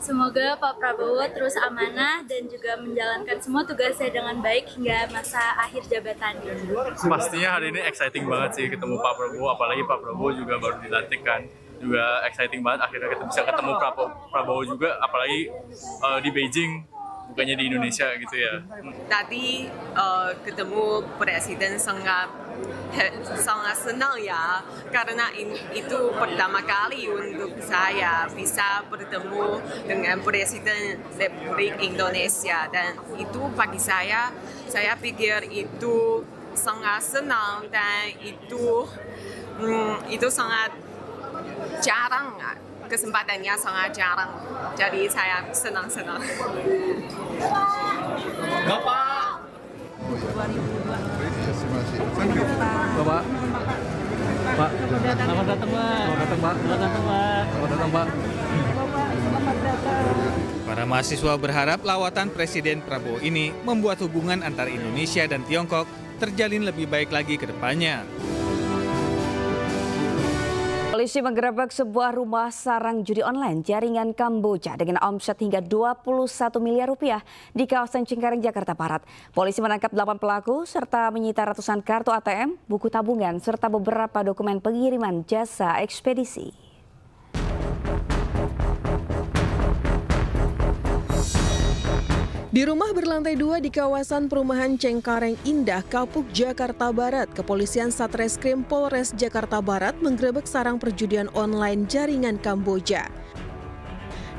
Speaker 25: Semoga Pak Prabowo terus amanah dan juga menjalankan semua tugasnya dengan baik hingga masa akhir jabatannya.
Speaker 26: Pastinya hari ini exciting banget sih ketemu Pak Prabowo, apalagi Pak Prabowo juga baru dilantik kan. Juga exciting banget akhirnya kita bisa ketemu Prabowo juga, apalagi di Beijing, bukannya di Indonesia gitu ya.
Speaker 27: Tadi ketemu Presiden sangat senang ya, karena itu pertama kali untuk saya bisa bertemu dengan Presiden Republik Indonesia, dan itu bagi saya pikir itu sangat senang dan itu sangat jarang, kesempatannya sangat jarang, jadi saya senang-senang.
Speaker 26: Bapak.
Speaker 24: Bapak. Pak. Selamat datang, Pak. Selamat datang, Pak. Selamat datang, Pak. Selamat datang, Pak.
Speaker 5: Para mahasiswa berharap lawatan Presiden Prabowo ini membuat hubungan antara Indonesia dan Tiongkok terjalin lebih baik lagi ke depannya.
Speaker 4: Polisi menggerebek sebuah rumah sarang judi online jaringan Kamboja dengan omset hingga 21 miliar rupiah di kawasan Cengkareng, Jakarta Barat. Polisi menangkap 8 pelaku serta menyita ratusan kartu ATM, buku tabungan, serta beberapa dokumen pengiriman jasa ekspedisi.
Speaker 7: Di rumah berlantai 2 di kawasan perumahan Cengkareng Indah, Kapuk, Jakarta Barat, Kepolisian Satreskrim Polres Jakarta Barat menggerebek sarang perjudian online jaringan Kamboja.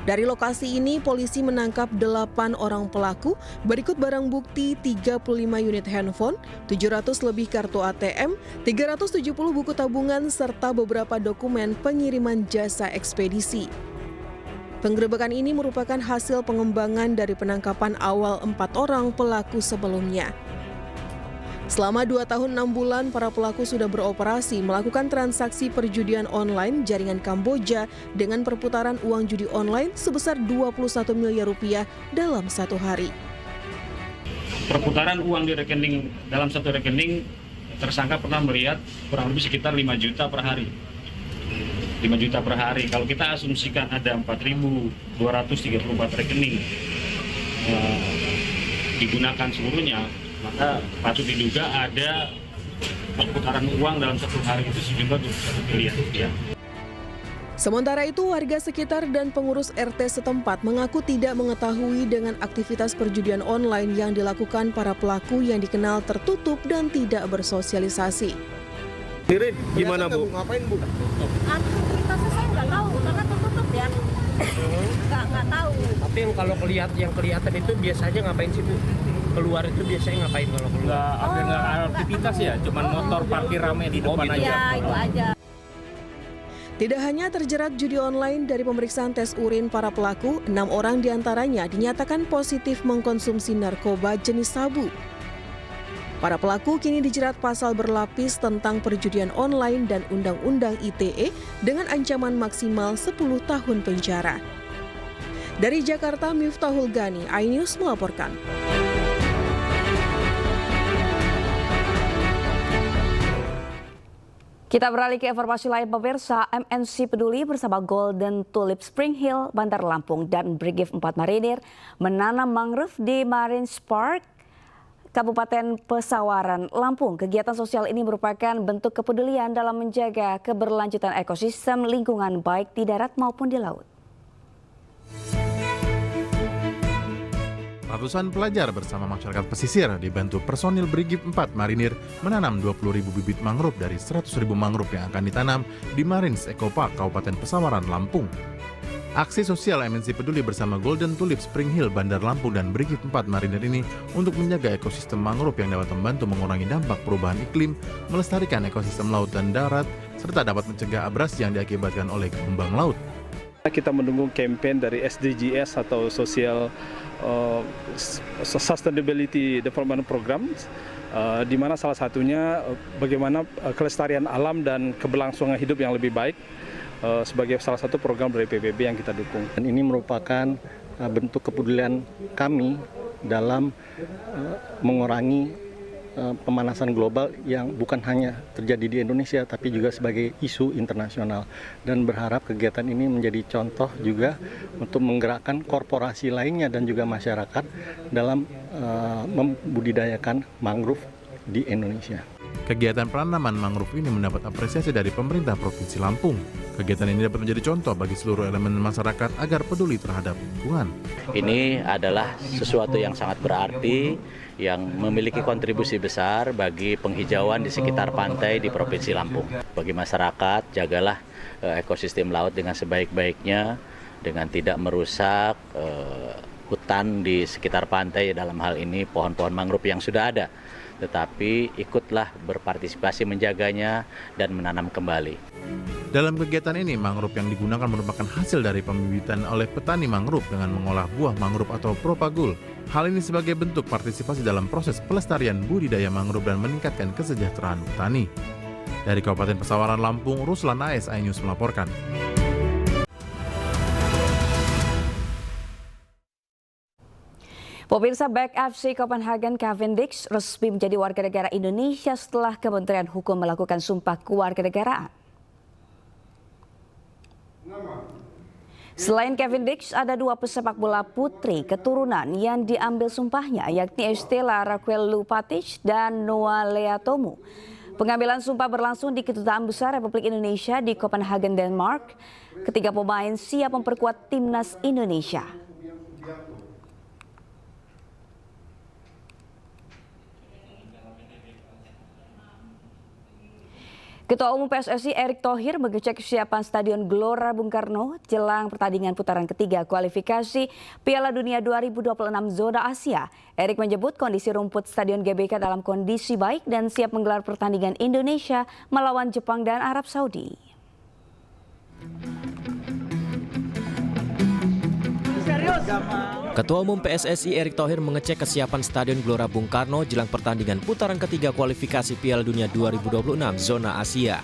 Speaker 7: Dari lokasi ini, polisi menangkap 8 orang pelaku, berikut barang bukti 35 unit handphone, 700 lebih kartu ATM, 370 buku tabungan, serta beberapa dokumen pengiriman jasa ekspedisi. Penggerebekan ini merupakan hasil pengembangan dari penangkapan awal 4 orang pelaku sebelumnya. Selama 2 tahun 6 bulan, para pelaku sudah beroperasi melakukan transaksi perjudian online jaringan Kamboja dengan perputaran uang judi online sebesar 21 miliar rupiah dalam 1 hari.
Speaker 8: Perputaran uang di rekening, dalam satu rekening, tersangka pernah melihat kurang lebih sekitar 5 juta per hari. 5 juta per hari. Kalau kita asumsikan ada 4.234 rekening digunakan seluruhnya, maka patut diduga ada perputaran uang dalam 1 hari itu sejumlah 21 miliar rupiah.
Speaker 7: Sementara itu, warga sekitar dan pengurus RT setempat mengaku tidak mengetahui dengan aktivitas perjudian online yang dilakukan para pelaku yang dikenal tertutup dan tidak bersosialisasi.
Speaker 9: Gimana Bu? Ngapain Bu?
Speaker 10: Aktivitasnya saya nggak tahu karena tertutup ya. Nggak tahu.
Speaker 9: Tapi yang kelihatan itu biasanya ngapain sih Bu? Keluar itu biasanya ngapain kalau keluar?
Speaker 10: Nggak
Speaker 9: aktivitas ya, cuman motor parkir rame di depan aja.
Speaker 10: Ya, itu aja.
Speaker 7: Tidak hanya terjerat judi online, dari pemeriksaan tes urin para pelaku, 6 orang diantaranya dinyatakan positif mengkonsumsi narkoba jenis sabu. Para pelaku kini dijerat pasal berlapis tentang perjudian online dan Undang-Undang ITE dengan ancaman maksimal 10 tahun penjara. Dari Jakarta, Miftahul Gani, iNews melaporkan.
Speaker 4: Kita beralih ke informasi lain, pemirsa. MNC Peduli bersama Golden Tulip Spring Hill, Bandar Lampung, dan Brigif 4 Marinir menanam mangrove di Marine Park, Kabupaten Pesawaran, Lampung. Kegiatan sosial ini merupakan bentuk kepedulian dalam menjaga keberlanjutan ekosistem lingkungan baik di darat maupun di laut.
Speaker 11: Ratusan pelajar bersama masyarakat pesisir dibantu personil Brigif 4 Marinir menanam 20.000 bibit mangrove dari 100.000 mangrove yang akan ditanam di Marines Eco Park, Kabupaten Pesawaran, Lampung. Aksi sosial MNC Peduli bersama Golden Tulip Spring Hill, Bandar Lampung, dan Brigif 4 Marinir ini untuk menjaga ekosistem mangrove yang dapat membantu mengurangi dampak perubahan iklim, melestarikan ekosistem laut dan darat, serta dapat mencegah abrasi yang diakibatkan oleh gelombang laut.
Speaker 12: Kita mendukung campaign dari SDGs atau Social Sustainability Development Program, di mana salah satunya bagaimana kelestarian alam dan keberlangsungan hidup yang lebih baik sebagai salah satu program dari PBB yang kita dukung.
Speaker 28: Dan ini merupakan bentuk kepedulian kami dalam mengurangi pemanasan global yang bukan hanya terjadi di Indonesia tapi juga sebagai isu internasional, dan berharap kegiatan ini menjadi contoh juga untuk menggerakkan korporasi lainnya dan juga masyarakat dalam membudidayakan mangrove di Indonesia.
Speaker 11: Kegiatan penanaman mangrove ini mendapat apresiasi dari pemerintah Provinsi Lampung. Kegiatan ini dapat menjadi contoh bagi seluruh elemen masyarakat agar peduli terhadap lingkungan.
Speaker 29: Ini adalah sesuatu yang sangat berarti, yang memiliki kontribusi besar bagi penghijauan di sekitar pantai di Provinsi Lampung. Bagi masyarakat, jagalah ekosistem laut dengan sebaik-baiknya, dengan tidak merusak hutan di sekitar pantai, dalam hal ini pohon-pohon mangrove yang sudah ada. Tetapi ikutlah berpartisipasi menjaganya dan menanam kembali.
Speaker 11: Dalam kegiatan ini, mangrove yang digunakan merupakan hasil dari pembibitan oleh petani mangrove dengan mengolah buah mangrove atau propagul. Hal ini sebagai bentuk partisipasi dalam proses pelestarian budidaya mangrove dan meningkatkan kesejahteraan petani. Dari Kabupaten Pesawaran, Lampung, Ruslan AS, iNews melaporkan.
Speaker 4: Pemirsa, back FC Copenhagen Cavendish resmi menjadi warga negara Indonesia setelah Kementerian Hukum melakukan sumpah kewarganegaraan. Selain Cavendish, ada 2 pesepak bola putri keturunan yang diambil sumpahnya, yakni Estela Raquel Patic dan Noah Leatomu. Pengambilan sumpah berlangsung di Kedutaan Besar Republik Indonesia di Copenhagen, Denmark. Ketiga pemain siap memperkuat timnas Indonesia. Ketua Umum PSSI Erick Thohir mengecek kesiapan Stadion Gelora Bung Karno jelang pertandingan putaran ketiga kualifikasi Piala Dunia 2026 zona Asia. Erick menyebut kondisi rumput Stadion GBK dalam kondisi baik dan siap menggelar pertandingan Indonesia melawan Jepang dan Arab Saudi.
Speaker 1: Ketua Umum PSSI Erick Thohir mengecek kesiapan Stadion Gelora Bung Karno jelang pertandingan putaran ketiga kualifikasi Piala Dunia 2026 zona Asia.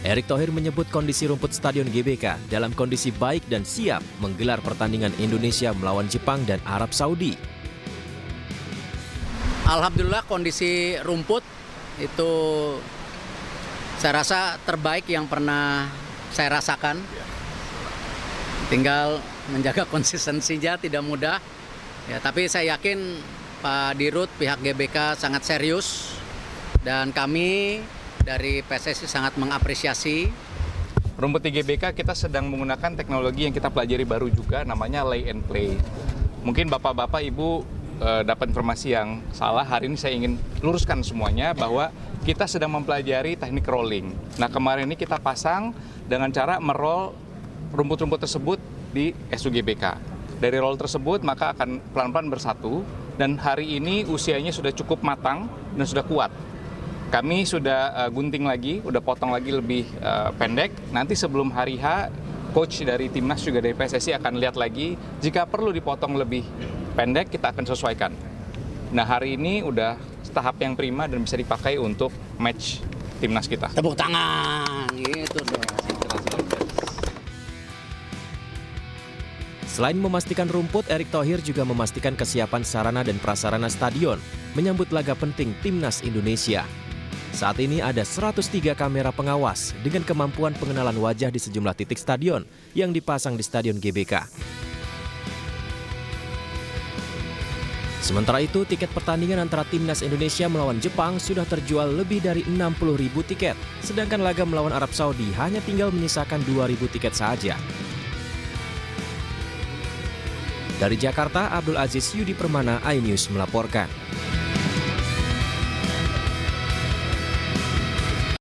Speaker 1: Erick Thohir menyebut kondisi rumput Stadion GBK dalam kondisi baik dan siap menggelar pertandingan Indonesia melawan Jepang dan Arab Saudi.
Speaker 6: Alhamdulillah kondisi rumput itu saya rasa terbaik yang pernah saya rasakan. Tinggal menjaga konsistensinya tidak mudah. Ya, tapi saya yakin Pak Dirut, pihak GBK sangat serius dan kami dari PSSI sangat mengapresiasi.
Speaker 13: Rumput di GBK kita sedang menggunakan teknologi yang kita pelajari baru juga, namanya lay and play. Mungkin Bapak-Bapak, Ibu dapat informasi yang salah. Hari ini saya ingin luruskan semuanya bahwa kita sedang mempelajari teknik rolling. Nah, kemarin ini kita pasang dengan cara meroll rumput-rumput tersebut di SUGBK. Dari roll tersebut maka akan pelan-pelan bersatu dan hari ini usianya sudah cukup matang dan sudah kuat. Kami sudah gunting lagi, udah potong lagi lebih pendek. Nanti sebelum hari H, coach dari timnas juga dari PSSI akan lihat lagi. Jika perlu dipotong lebih pendek, kita akan sesuaikan. Nah, hari ini udah tahap yang prima dan bisa dipakai untuk match timnas kita.
Speaker 6: Tepuk tangan, gitu dong.
Speaker 1: Selain memastikan rumput, Erick Thohir juga memastikan kesiapan sarana dan prasarana stadion menyambut laga penting timnas Indonesia. Saat ini ada 103 kamera pengawas dengan kemampuan pengenalan wajah di sejumlah titik stadion yang dipasang di Stadion GBK. Sementara itu, tiket pertandingan antara timnas Indonesia melawan Jepang sudah terjual lebih dari 60.000 tiket, sedangkan laga melawan Arab Saudi hanya tinggal menyisakan 2.000 tiket saja. Dari Jakarta, Abdul Aziz Yudi Permana, iNews melaporkan.